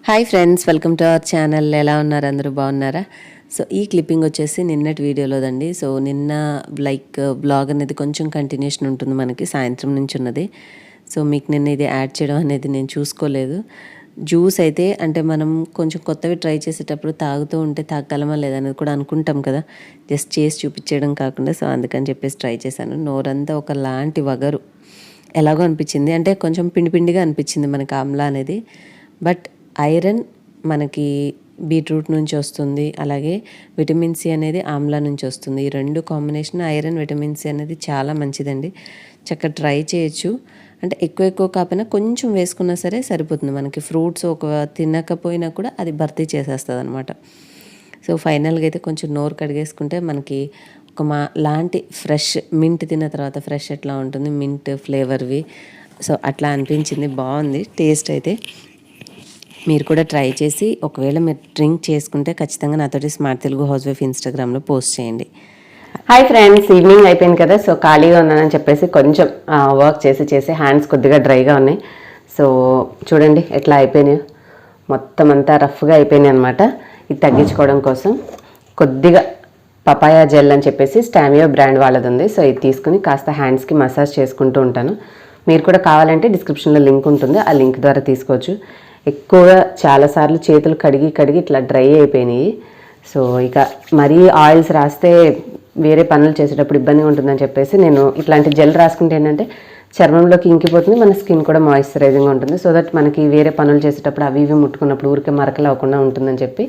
Hi friends, welcome to our channel. ఎలా ఉన్నారు? అందరూ బాగున్నారా? సో ఈ క్లిప్పింగ్ వచ్చేసి నిన్నటి వీడియోలోదండి. సో నిన్న బ్లాగ్ అనేది కొంచెం కంటిన్యూషన్ ఉంటుంది మనకి, సాయంత్రం నుంచి ఉన్నది. సో మీకు నిన్న ఇది యాడ్ చేయడం అనేది నేను చూసుకోలేదు. జ్యూస్ అయితే అంటే మనం కొంచెం కొత్తవి ట్రై చేసేటప్పుడు తాగుతూ ఉంటే తాగలమా లేదనేది కూడా అనుకుంటాం కదా, జస్ట్ చేసి చూపించడం కాకుండా. సో అందుకని చెప్పేసి ట్రై చేశాను. నోరంతా ఒకలాంటి వగరు ఎలాగో అనిపించింది, అంటే కొంచెం పిండి పిండిగా అనిపించింది మనకి ఆమ్లా అనేది. బట్ ఐరన్ మనకి బీట్రూట్ నుంచి వస్తుంది, అలాగే విటమిన్ సి అనేది ఆమ్లా నుంచి వస్తుంది. ఈ రెండు కాంబినేషన్ ఐరన్ విటమిన్ సి అనేది చాలా మంచిదండి. చక్కగా ట్రై చేయొచ్చు. అంటే ఎక్కువ కాకపోయినా కొంచెం వేసుకున్నా సరే సరిపోతుంది. మనకి ఫ్రూట్స్ ఒక తినకపోయినా కూడా అది భర్తీ చేసేస్తుంది అనమాట. సో ఫైనల్గా అయితే కొంచెం నోరు కడిగేసుకుంటే మనకి ఒక లాంటి ఫ్రెష్ మింట్ తిన్న తర్వాత ఫ్రెష్ ఎట్లా ఉంటుంది, మింట్ ఫ్లేవర్వి. సో అట్లా అనిపించింది, బాగుంది టేస్ట్ అయితే. మీరు కూడా ట్రై చేసి ఒకవేళ మీరు డ్రింక్ చేసుకుంటే ఖచ్చితంగా నాతోటి స్మార్ట్ తెలుగు హౌస్ వైఫ్ ఇన్స్టాగ్రామ్లో పోస్ట్ చేయండి. హాయ్ ఫ్రెండ్స్, ఈవినింగ్ అయిపోయింది కదా. సో ఖాళీగా ఉన్నానని చెప్పేసి కొంచెం వర్క్ చేసి హ్యాండ్స్ కొద్దిగా డ్రైగా ఉన్నాయి. సో చూడండి ఎట్లా అయిపోయినాయి, మొత్తం అంతా రఫ్గా అయిపోయినాయి అనమాట. ఇది తగ్గించుకోవడం కోసం కొద్దిగా పపాయా జెల్ అని చెప్పేసి స్టామియో బ్రాండ్ వాళ్ళది ఉంది. సో ఇది తీసుకుని కాస్త హ్యాండ్స్కి మసాజ్ చేసుకుంటూ ఉంటాను. మీరు కూడా కావాలంటే డిస్క్రిప్షన్లో లింక్ ఉంటుంది, ఆ లింక్ ద్వారా తీసుకోవచ్చు. ఎక్కువగా చాలాసార్లు చేతులు కడిగి ఇట్లా డ్రై అయిపోయినాయి. సో ఇక మరీ ఆయిల్స్ రాస్తే వేరే పనులు చేసేటప్పుడు ఇబ్బందిగా ఉంటుందని చెప్పేసి నేను ఇట్లాంటి జెల్ రాసుకుంటే ఏంటంటే చర్మంలోకి ఇంకిపోతుంది, మన స్కిన్ కూడా మాయిశ్చరైజింగ్గా ఉంటుంది. సో దట్ మనకి వేరే పనులు చేసేటప్పుడు అవి ముట్టుకున్నప్పుడు ఊరికే మరకలు అవ్వకుండా ఉంటుందని చెప్పి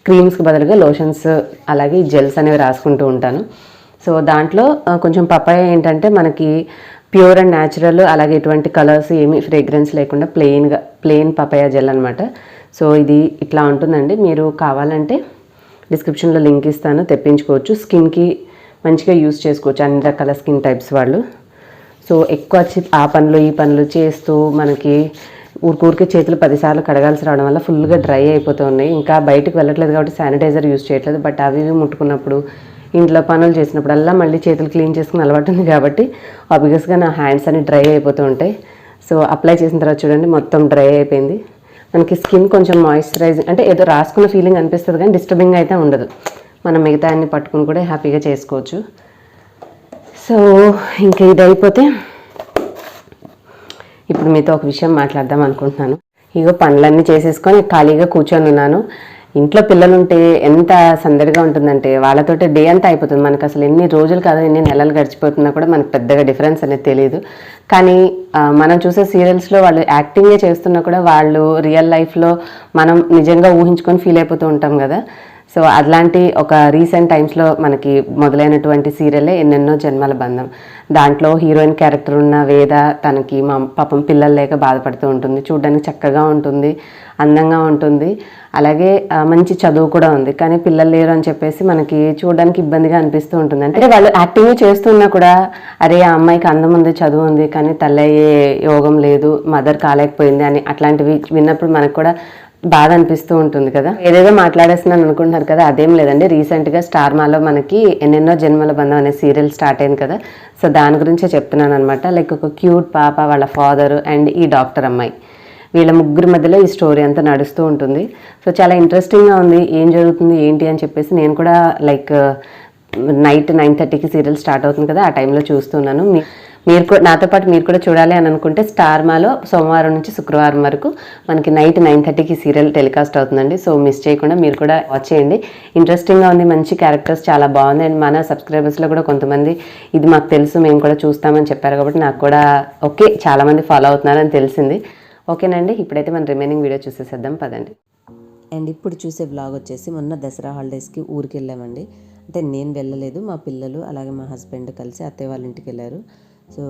క్రీమ్స్కి బదులుగా లోషన్స్ అలాగే జెల్స్ అనేవి రాసుకుంటూ ఉంటాను. సో దాంట్లో కొంచెం పపాయ ఏంటంటే మనకి ప్యూర్ అండ్ న్యాచురల్, అలాగే ఎటువంటి కలర్స్ ఏమీ ఫ్రేగ్రెన్స్ లేకుండా ప్లెయిన్ పపాయా జెల్ అనమాట. సో ఇది ఇట్లా ఉంటుందండి. మీరు కావాలంటే డిస్క్రిప్షన్లో లింక్ ఇస్తాను, తెప్పించుకోవచ్చు. స్కిన్కి మంచిగా యూస్ చేసుకోవచ్చు అన్ని రకాల స్కిన్ టైప్స్ వాళ్ళు. సో ఎక్కువ ఆ పనులు ఈ పనులు చేస్తూ మనకి ఊరికే చేతులు 10 సార్లు కడగాల్సి రావడం వల్ల ఫుల్గా డ్రై అయిపోతూ ఉన్నాయి. ఇంకా బయటకు వెళ్ళట్లేదు కాబట్టి శానిటైజర్ యూస్ చేయట్లేదు. బట్ అవి ముట్టుకున్నప్పుడు ఇంట్లో పనులు చేసినప్పుడల్లా మళ్ళీ చేతులు క్లీన్ చేసుకుని అలవాటు ఉంది కాబట్టి ఆబ్వియస్గా నా హ్యాండ్స్ అన్ని డ్రై అయిపోతూ ఉంటాయి. సో అప్లై చేసిన తర్వాత చూడండి మొత్తం డ్రై అయిపోయింది. మనకి స్కిన్ కొంచెం మాయిశ్చరైజింగ్ అంటే ఏదో రాసుకున్న ఫీలింగ్ అనిపిస్తుంది కానీ డిస్టర్బింగ్ అయితే ఉండదు. మనం మిగతా అన్ని పట్టుకుని కూడా హ్యాపీగా చేసుకోవచ్చు. సో ఇంకా ఇది అయిపోతే ఇప్పుడు మీతో ఒక విషయం మాట్లాడదాం అనుకుంటున్నాను. ఇగో పనులన్నీ చేసేసుకొని ఖాళీగా కూర్చొని ఉన్నాను. ఇంట్లో పిల్లలుంటే ఎంత సందడిగా ఉంటుందంటే వాళ్ళతోటి డే అంతా అయిపోతుంది. మనకు అసలు ఎన్ని రోజులు కాదు ఎన్ని నెలలు గడిచిపోతున్నా కూడా మనకు పెద్దగా డిఫరెన్స్ అనేది తెలియదు. కానీ మనం చూసే సీరియల్స్లో వాళ్ళు యాక్టింగే చేస్తున్నా కూడా వాళ్ళు రియల్ లైఫ్లో మనం నిజంగా ఊహించుకొని ఫీల్ అయిపోతూ ఉంటాం కదా. సో అలాంటి ఒక రీసెంట్ టైమ్స్లో మనకి మొదలైనటువంటి సీరియలే ఎన్నెన్నో జన్మల బంధం. దాంట్లో హీరోయిన్ క్యారెక్టర్ ఉన్న వేద తనకి పాపం పిల్లలు లేక బాధపడుతూ ఉంటుంది. చూడడానికి చక్కగా ఉంటుంది, అందంగా ఉంటుంది, అలాగే మంచి చదువు కూడా ఉంది. కానీ పిల్లలు లేరు అని చెప్పేసి మనకి చూడడానికి ఇబ్బందిగా అనిపిస్తూ ఉంటుంది. అంటే వాళ్ళు యాక్టింగ్ చేస్తున్నా కూడా అరే ఆ అమ్మాయికి అందం ఉంది, చదువు ఉంది, కానీ తల్లి అయ్యే యోగం లేదు, మదర్ కాలేకపోయింది అని అట్లాంటివి విన్నప్పుడు మనకు కూడా బాధ అనిపిస్తూ ఉంటుంది కదా. ఏదేదో మాట్లాడేస్తున్నాను అనుకుంటున్నారు కదా, అదేం లేదండి. రీసెంట్గా స్టార్ మాలో మనకి ఎన్నెన్నో జన్మల బంధం అనే సీరియల్ స్టార్ట్ అయింది కదా. సో దాని గురించే చెప్తున్నాను అనమాట. లైక్ ఒక క్యూట్ పాప, వాళ్ళ ఫాదర్ అండ్ ఈ డాక్టర్ అమ్మాయి, వీళ్ళ ముగ్గురి మధ్యలో ఈ స్టోరీ అంతా నడుస్తూ ఉంటుంది. సో చాలా ఇంట్రెస్టింగ్గా ఉంది, ఏం జరుగుతుంది ఏంటి అని చెప్పేసి. నేను కూడా నైట్ 9:30కి సీరియల్ స్టార్ట్ అవుతుంది కదా, ఆ టైంలో చూస్తున్నాను. మీరు కూడా నాతో పాటు మీరు కూడా చూడాలి అని అనుకుంటే స్టార్ మాలో సోమవారం నుంచి శుక్రవారం వరకు మనకి నైట్ 9:30కి సీరియల్ టెలికాస్ట్ అవుతుందండి. సో మిస్ చేయకుండా మీరు కూడా వాచ్ చేయండి. ఇంట్రెస్టింగ్గా ఉంది, మంచి క్యారెక్టర్స్ చాలా బాగుంది. అండ్ మన సబ్స్క్రైబర్స్లో కూడా కొంతమంది ఇది మాకు తెలుసు మేము కూడా చూస్తామని చెప్పారు కాబట్టి నాకు కూడా ఓకే చాలామంది ఫాలో అవుతున్నారని తెలిసింది. ఓకేనండి, ఇప్పుడైతే మన రిమైనింగ్ వీడియో చూసేసేద్దాం పదండి. అండ్ ఇప్పుడు చూసే వ్లాగ్ వచ్చేసి మొన్న దసరా హాలిడేస్కి ఊరికి వెళ్ళామండి. అంటే నేను వెళ్ళలేదు, మా పిల్లలు అలాగే మా హస్బెండ్ కలిసి అత్తయ్య వాళ్ళ ఇంటికి వెళ్ళారు. సో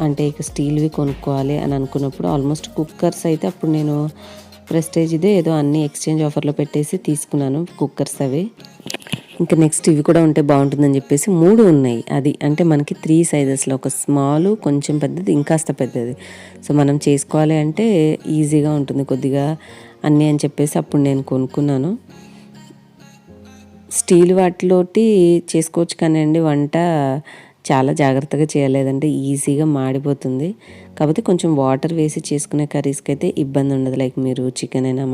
అంటే ఇక స్టీల్వి కొనుక్కోవాలి అని అనుకున్నప్పుడు ఆల్మోస్ట్ కుక్కర్స్ అయితే అప్పుడు నేను ప్రెస్టేజ్దే ఏదో అన్ని ఎక్స్చేంజ్ ఆఫర్లో పెట్టేసి తీసుకున్నాను కుక్కర్స్ అవి. ఇంకా నెక్స్ట్ ఇవి కూడా ఉంటే బాగుంటుందని చెప్పేసి 3 ఉన్నాయి. అది అంటే మనకి 3 సైజెస్లో, ఒక స్మాల్, కొంచెం పెద్దది, ఇంకాస్త పెద్దది. సో మనం చేసుకోవాలి అంటే ఈజీగా ఉంటుంది కొద్దిగా అన్నీ అని చెప్పేసి అప్పుడు నేను కొనుక్కున్నాను. స్టీల్ వాటిలోటి చేసుకోవచ్చు కానివ్వండి వంట, చాలా జాగ్రత్తగా చేయలేదంటే ఈజీగా మాడిపోతుంది. కాకపోతే కొంచెం వాటర్ వేసి చేసుకునే కర్రీస్కి అయితే ఇబ్బంది ఉండదు. లైక్ మీరు చికెన్ అయినా